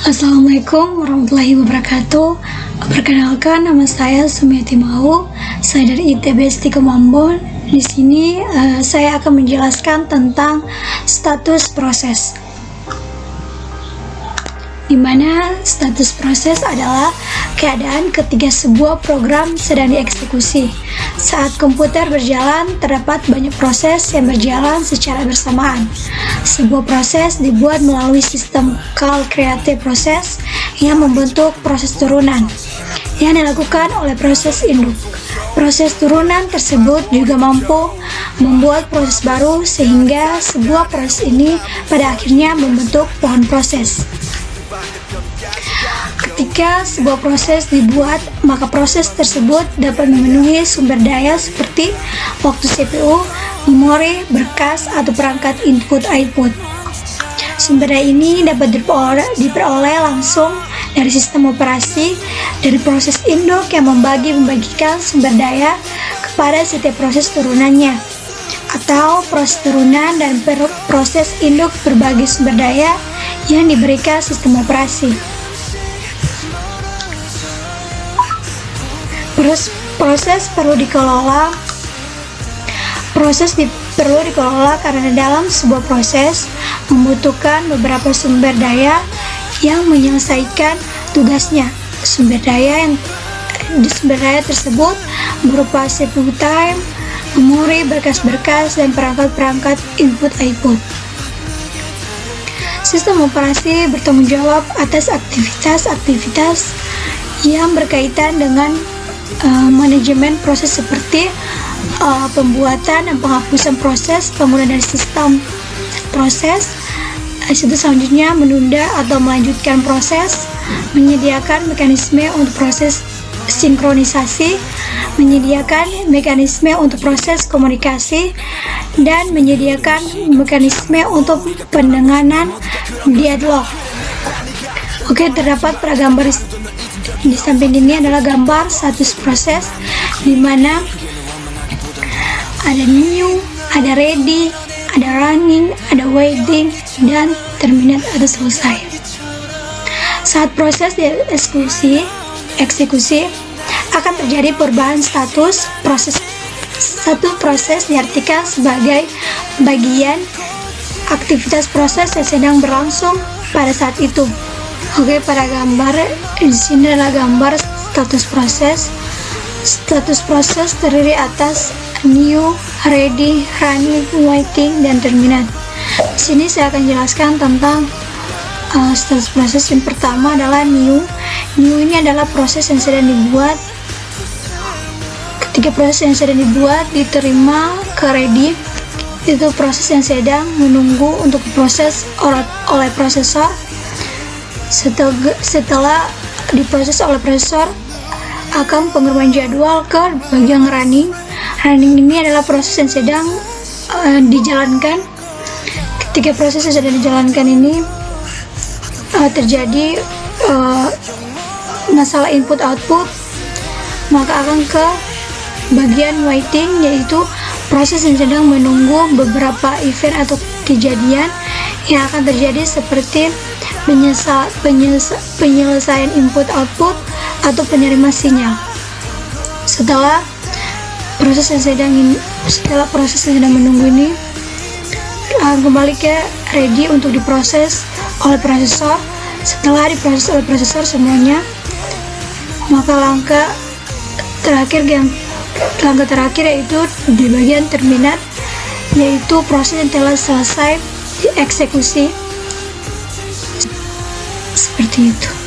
Assalamualaikum warahmatullahi wabarakatuh. Perkenalkan, nama saya Sumiati Mau. Saya dari ITB Stikom Ambon. Di sini saya akan menjelaskan tentang status proses. Di mana status proses adalah keadaan ketika sebuah program sedang dieksekusi. Saat komputer berjalan, terdapat banyak proses yang berjalan secara bersamaan. Sebuah proses dibuat melalui sistem call create process yang membentuk proses turunan yang dilakukan oleh proses induk. Proses turunan tersebut juga mampu membuat proses baru sehingga sebuah proses ini pada akhirnya membentuk pohon proses. Ketika sebuah proses dibuat, maka proses tersebut dapat memenuhi sumber daya seperti waktu CPU, memori, berkas, atau perangkat input-output. Sumber daya ini dapat diperoleh langsung dari sistem operasi, dari proses induk yang membagikan sumber daya kepada setiap proses turunannya, atau proses turunan dan proses induk berbagi sumber daya yang diberikan sistem operasi. Proses perlu dikelola. Perlu dikelola karena dalam sebuah proses membutuhkan beberapa sumber daya yang menyelesaikan tugasnya. Sumber daya tersebut berupa CPU time, memori, berkas-berkas, dan perangkat-perangkat input-output. Sistem operasi bertanggung jawab atas aktivitas-aktivitas yang berkaitan dengan manajemen proses seperti pembuatan dan penghapusan proses, penggunaan dari sistem proses. Itu selanjutnya menunda atau melanjutkan proses, menyediakan mekanisme untuk proses sinkronisasi, menyediakan mekanisme untuk proses komunikasi, dan menyediakan mekanisme untuk pendenganan dialog. Oke, terdapat pada gambar di samping ini adalah gambar status proses, di mana ada new, ada ready, ada running, ada waiting, dan terminate atau selesai. Saat proses dieksekusi akan terjadi perubahan status proses. Satu proses diartikan sebagai bagian aktivitas proses yang sedang berlangsung pada saat itu. Oke, pada gambar di sini adalah gambar status proses. Status proses terdiri atas new, ready, running, waiting, dan terminate. Di sini saya akan jelaskan tentang status proses. Yang pertama adalah new. New ini adalah proses yang sedang dibuat. Ketika proses yang sedang dibuat diterima ke ready, itu proses yang sedang menunggu untuk proses oleh prosesor. Setelah diproses oleh prosesor, akan pengiriman jadwal ke bagian running. Running ini adalah proses yang sedang dijalankan. Ketika proses yang sedang dijalankan ini terjadi masalah input output, maka akan ke bagian waiting, yaitu proses yang sedang menunggu beberapa event atau kejadian yang akan terjadi seperti penyelesaian input output atau penerima sinyal. Setelah proses yang sedang menunggu ini kembali ke ready untuk diproses oleh prosesor. Setelah diproses oleh prosesor semuanya, maka langkah terakhir yaitu di bagian terminate, yaitu proses yang telah selesai dieksekusi. Seperti itu.